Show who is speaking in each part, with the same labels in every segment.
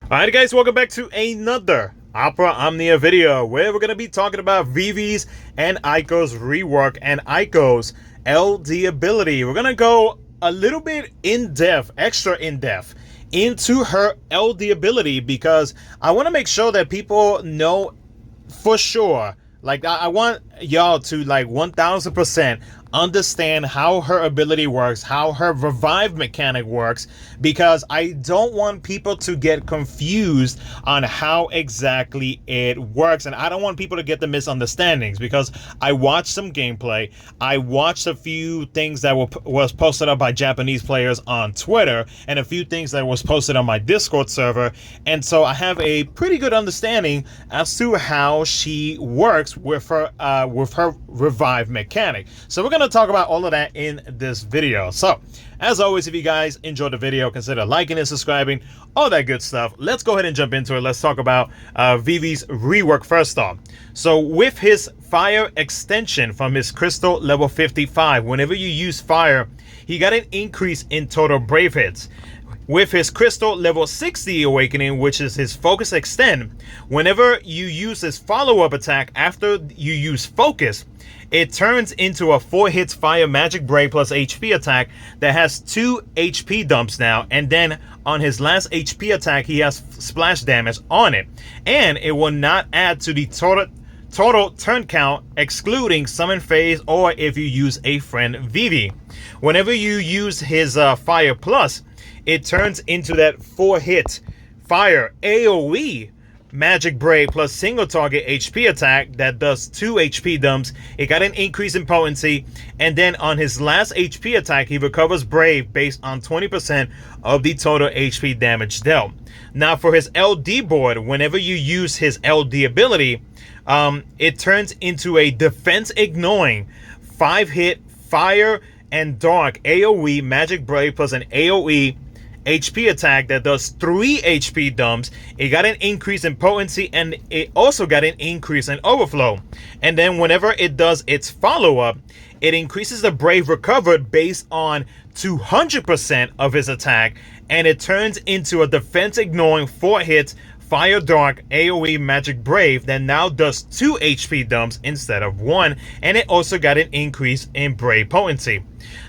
Speaker 1: Alright guys, welcome back to another Opera Omnia video where we're going to be talking about Vivi's and Eiko's rework and Eiko's LD ability. We're going to go a little bit in-depth, extra in-depth, into her LD ability because I want to make sure that people know for sure. Like, I want y'all to, like, 1000% understand how her ability works, how her revive mechanic works, because I don't want people to get confused on how exactly it works, and I don't want people to get the misunderstandings, because I watched some gameplay, I watched a few things that was posted up by Japanese players on Twitter, and a few things that was posted on my Discord server, and so I have a pretty good understanding as to how she works with her revive mechanic. So we're going to talk about all of that in this video. So as always, if you guys enjoyed the video, consider liking and subscribing, all that good stuff. Let's go ahead and jump into it. Let's talk about Vivi's rework first off. So with his fire extension from his crystal level 55, whenever you use fire, he got an increase in total brave hits. With his crystal level 60 awakening, which is his focus extend, whenever you use his follow-up attack after you use focus, it turns into a 4 hits fire magic brave plus HP attack that has 2 HP dumps now, and then on his last HP attack he has splash damage on it, and it will not add to the total turn count, excluding summon phase or if you use a friend Vivi. Whenever you use his fire plus, it turns into that 4 hit fire AoE magic brave plus single target HP attack that does 2 HP dumps. It got an increase in potency, and then on his last HP attack he recovers brave based on 20% of the total HP damage dealt. Now for his LD board, whenever you use his LD ability, it turns into a defense ignoring 5 hit fire and dark AoE magic brave plus an AoE HP attack that does 3 HP dumps. It got an increase in potency, and it also got an increase in overflow. And then whenever it does its follow-up, it increases the brave recovered based on 200% of his attack, and it turns into a defense ignoring 4 hits fire dark AoE magic brave that now does 2 HP dumps instead of 1, and it also got an increase in brave potency.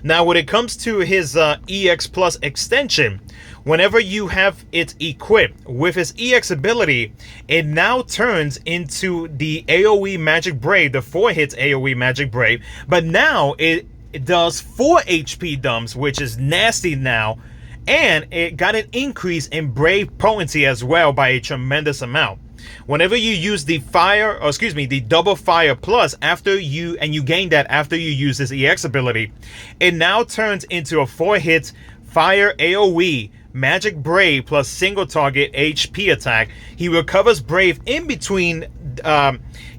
Speaker 1: Now when it comes to his EX plus extension, whenever you have it equipped with his EX ability, it now turns into the AoE magic brave, the 4 hits AoE magic brave, but now it does 4 HP dumps, which is nasty now, and it got an increase in brave potency as well by a tremendous amount. Whenever you use the the double fire plus after you gain that after you use this EX ability, it now turns into a 4 hit fire AoE magic brave plus single target HP attack. He recovers brave in between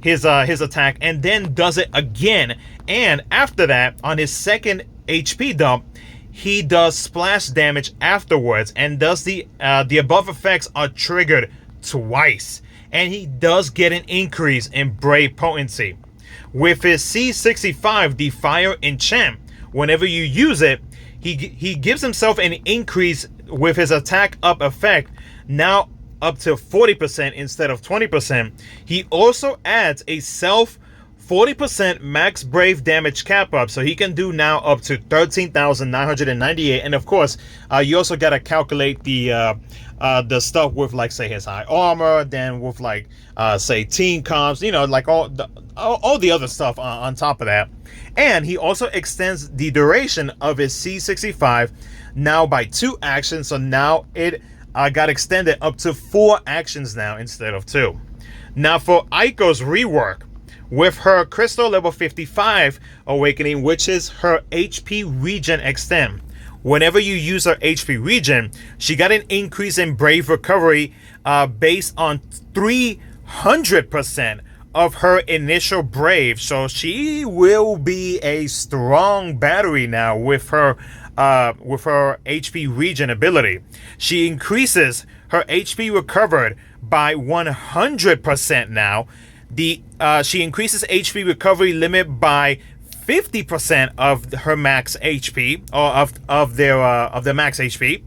Speaker 1: his attack and then does it again, and after that on his second HP dump he does splash damage afterwards, and does the above effects are triggered twice, and he does get an increase in brave potency. With his C65, the fire enchant, whenever you use it, he gives himself an increase with his attack up effect, now up to 40% instead of 20%. He also adds a self 40% max brave damage cap up, so he can do now up to 13,998. And of course, you also got to calculate the stuff with, like, say, his high armor, then with, like, say, team comps, you know, like all the other stuff on top of that. And he also extends the duration of his C65 now by 2 actions, so now it got extended up to 4 actions now instead of 2. Now for Eiko's rework, with her crystal level 55 awakening, which is her HP regen extend, whenever you use her HP regen, she got an increase in brave recovery based on 300% of her initial brave. So she will be a strong battery now with her HP regen ability. She increases her HP recovered by 100% now. She increases HP recovery limit by 50% of her max HP, or of their max HP,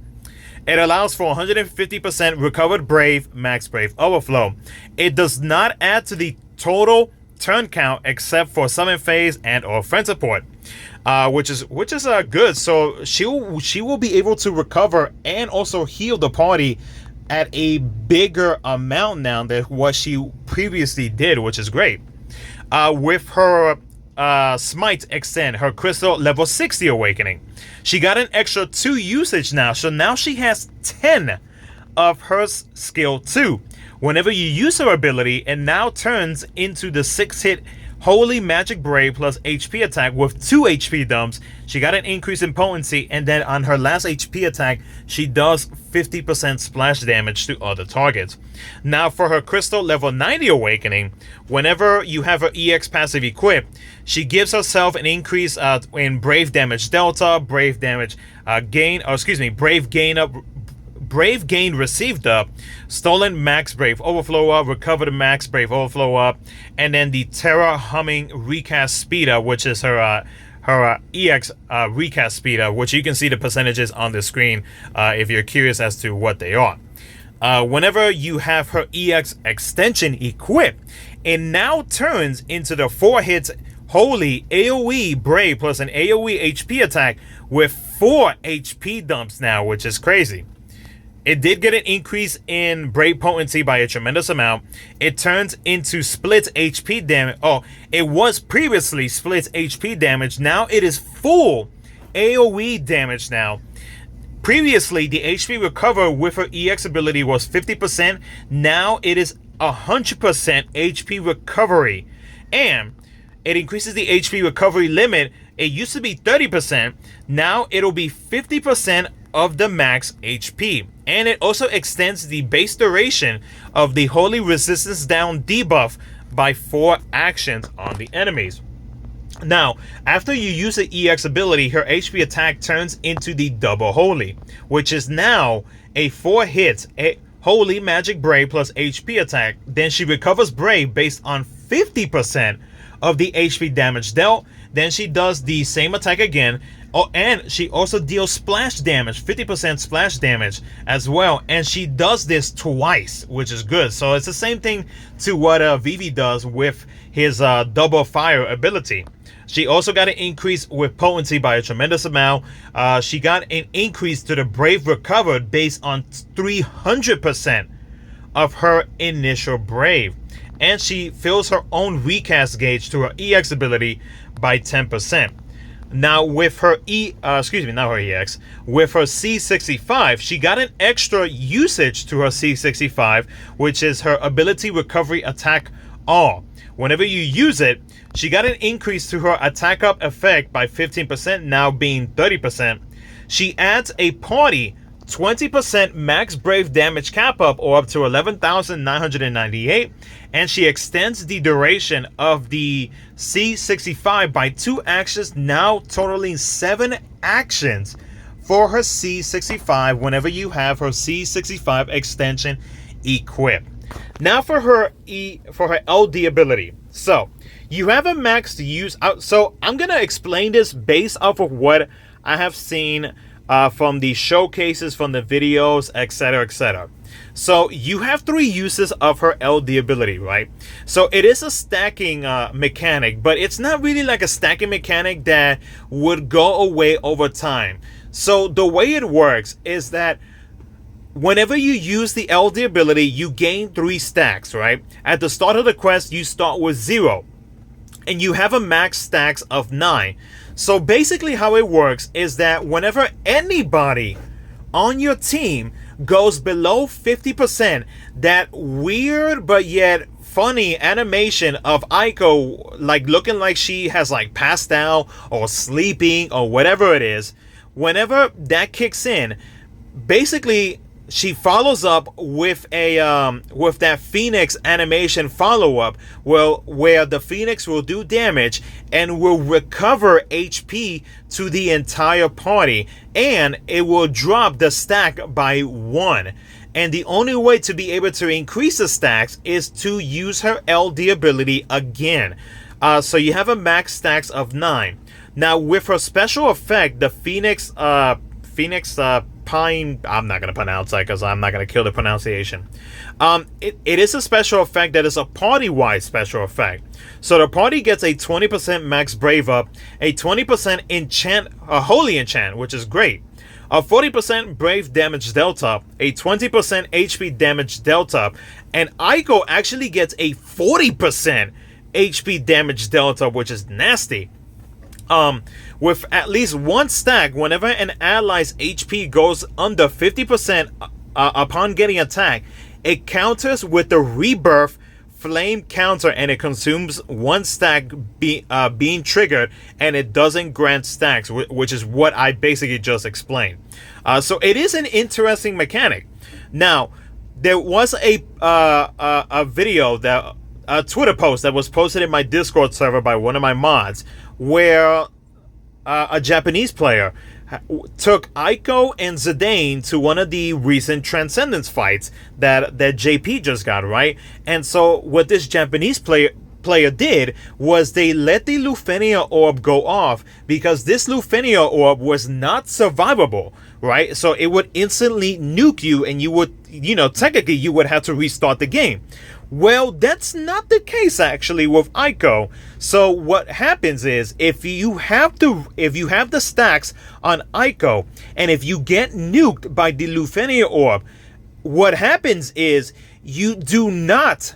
Speaker 1: It allows for 150% recovered Brave, Max Brave Overflow. It does not add to the total turn count except for summon phase and or friend support, which is good. So she will be able to recover and also heal the party at a bigger amount now than what she previously did, which is great. With her Smite Extend, her Crystal level 60 Awakening, she got an extra 2 usage now. So now she has 10 of her skill 2. Whenever you use her ability, it now turns into the 6-hit Holy Magic Brave plus HP attack with 2 HP dumps. She got an increase in potency, and then on her last HP attack, she does 50% splash damage to other targets. Now for her Crystal level 90 Awakening, whenever you have her EX passive equipped, she gives herself an increase in Brave damage delta, Brave damage Brave gain received up, stolen Max Brave Overflow up, recovered Max Brave Overflow up, and then the Terra Humming Recast Speed up, which is her EX recast speed up, which you can see the percentages on the screen if you're curious as to what they are. Whenever you have her EX extension equipped, it now turns into the 4 hits Holy AoE Brave plus an AoE HP attack with 4 HP dumps now, which is crazy. It did get an increase in Brave potency by a tremendous amount. It turns into split HP damage. Oh, it was previously split HP damage. Now it is full AoE damage now. Previously, the HP recover with her EX ability was 50%. Now it is 100% HP recovery. And it increases the HP recovery limit. It used to be 30%. Now it'll be 50% of the max HP. And it also extends the base duration of the Holy Resistance Down debuff by 4 actions on the enemies. Now, after you use the EX ability, her HP attack turns into the Double Holy, which is now a 4 hits Holy Magic Brave plus HP attack. Then she recovers Brave based on 50% of the HP damage dealt. Then she does the same attack again. Oh, and she also deals splash damage, 50% splash damage as well. And she does this twice, which is good. So it's the same thing to what Vivi does with his double fire ability. She also got an increase with potency by a tremendous amount. She got an increase to the Brave recovered based on 300% of her initial Brave. And she fills her own recast gauge to her EX ability by 10%. Now with her with her C65, she got an extra usage to her C65, which is her ability recovery attack all. Whenever you use it, she got an increase to her attack up effect by 15%, now being 30%. She adds a party 20% max Brave damage cap up, or up to 11,998, and she extends the duration of the C65 by 2 actions, now totaling 7 actions for her C65 whenever you have her C65 extension equipped. Now for her LD ability. So you have a max to use. So I'm gonna explain this based off of what I have seen from the showcases, from the videos, etc., etc. So you have 3 uses of her LD ability, right? So it is a stacking mechanic, but it's not really like a stacking mechanic that would go away over time. So the way it works is that whenever you use the LD ability, you gain 3 stacks, right? At the start of the quest, you start with 0, and you have a max stacks of 9. So basically how it works is that whenever anybody on your team goes below 50%, that weird but yet funny animation of Eiko, like looking like she has like passed out or sleeping or whatever it is, whenever that kicks in, basically she follows up with a with that Phoenix animation follow-up, where the Phoenix will do damage and will recover HP to the entire party, and it will drop the stack by 1. And the only way to be able to increase the stacks is to use her LD ability again. So you have a max stacks of 9. Now with her special effect, the Phoenix Pine. I'm not gonna pronounce that because I'm not gonna kill the pronunciation. It is a special effect that is a party-wide special effect. So the party gets a 20% max brave up, a 20% enchant, a holy enchant, which is great. A 40% brave damage delta, a 20% HP damage delta, and Eiko actually gets a 40% HP damage delta, which is nasty. With at least one stack, whenever an ally's HP goes under 50% upon getting attacked, it counters with the rebirth flame counter, and it consumes one stack being triggered, and it doesn't grant stacks, which is what I basically just explained. So it is an interesting mechanic. Now, there was a video, that a Twitter post that was posted in my Discord server by one of my mods, where a Japanese player took Eiko and Zidane to one of the recent Transcendence fights that JP just got, right? And so what this Japanese player did was they let the Lufenia orb go off, because this Lufenia orb was not survivable, right? So it would instantly nuke you, and you would, technically you would have to restart the game. Well, that's not the case actually with Eiko. So what happens is, if you have the stacks on Eiko, and if you get nuked by the Lufenia orb, what happens is you do not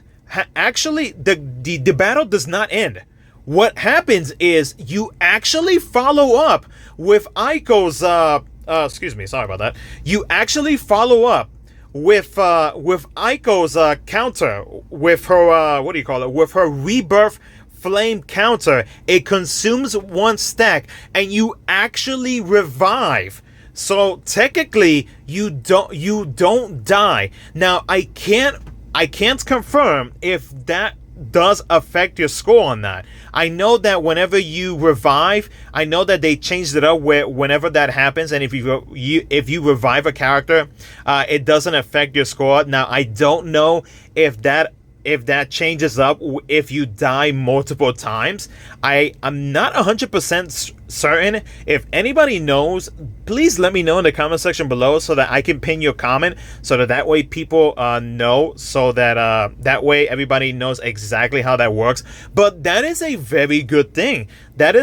Speaker 1: actually the battle does not end. What happens is you actually follow up with Eiko's excuse me, sorry about that. You actually follow up with Eiko's counter, with her with her rebirth flame counter. It consumes one stack, and you actually revive. So technically, you don't die. Now, I can't confirm if that does affect your score on that. I know that whenever you revive, I know that they changed it up where whenever that happens, and if you revive a character, it doesn't affect your score. Now, I don't know if that changes up if you die multiple times. I'm not 100% certain. If anybody knows, please let me know in the comment section below, so that I can pin your comment, so that way people know, so that that way everybody knows exactly how that works. But that is a very good thing. That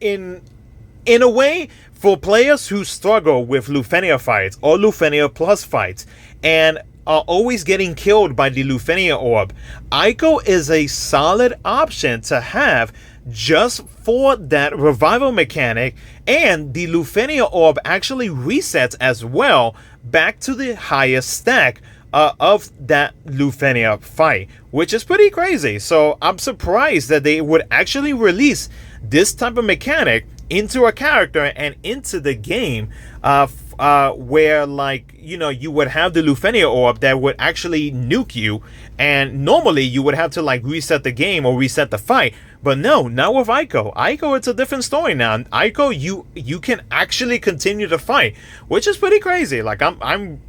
Speaker 1: in a way, for players who struggle with Lufenia fights or Lufenia Plus fights, and are always getting killed by the Lufenia orb, Eiko is a solid option to have just for that revival mechanic. And the Lufenia orb actually resets as well back to the highest stack of that Lufenia fight, which is pretty crazy. So I'm surprised that they would actually release this type of mechanic into a character and into the game, where, like, you would have the Lufenia orb that would actually nuke you, and normally you would have to like reset the game or reset the fight. But no, not with Eiko. Eiko, it's a different story now. Eiko, you can actually continue to fight, which is pretty crazy. Like, I'm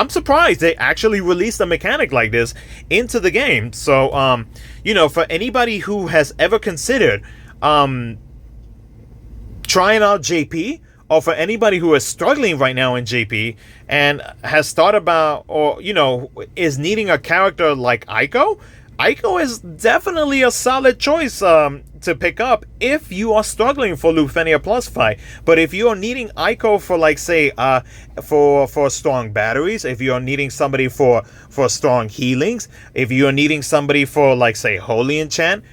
Speaker 1: surprised they actually released a mechanic like this into the game. So for anybody who has ever considered trying out JP, or for anybody who is struggling right now in JP and has thought about, or is needing a character like Eiko, Eiko is definitely a solid choice to pick up if you are struggling for Lufenia Plus fight. But if you are needing Eiko for, like, say, for strong batteries, if you are needing somebody for strong healings, if you are needing somebody for, like, say, holy enchant,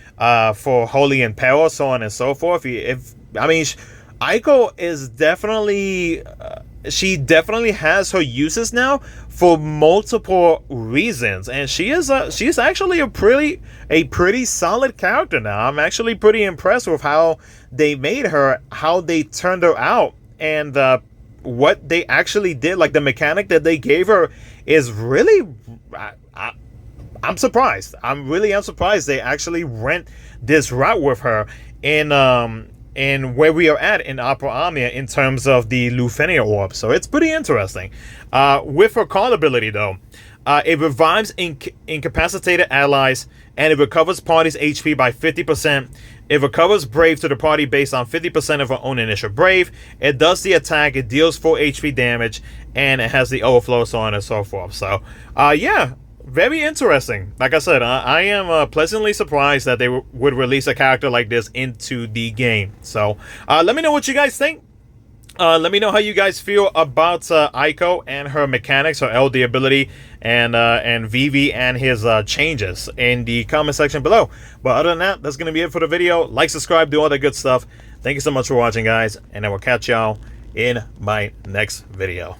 Speaker 1: for holy impale, so on and so forth, Eiko is definitely she definitely has her uses now for multiple reasons, and she's actually a pretty solid character now. I'm actually pretty impressed with how they made her, how they turned her out, and what they actually did. Like, the mechanic that they gave her is really, I'm surprised. I really am surprised they actually went this route with her in where we are at in Opera Omnia in terms of the Lufenia orb. So it's pretty interesting. With her call ability, though, It revives incapacitated allies, and it recovers party's HP by 50%. It recovers Brave to the party based on 50% of her own initial Brave. It does the attack, it deals 4 HP damage, and it has the overflow, so on and so forth. So, yeah, very interesting. Like I said, I am pleasantly surprised that they would release a character like this into the game. So, let me know what you guys think. Let me know how you guys feel about Eiko and her mechanics, her LD ability, and Vivi and his changes in the comment section below. But other than that, that's going to be it for the video. Like, subscribe, do all that good stuff. Thank you so much for watching, guys, and I will catch y'all in my next video.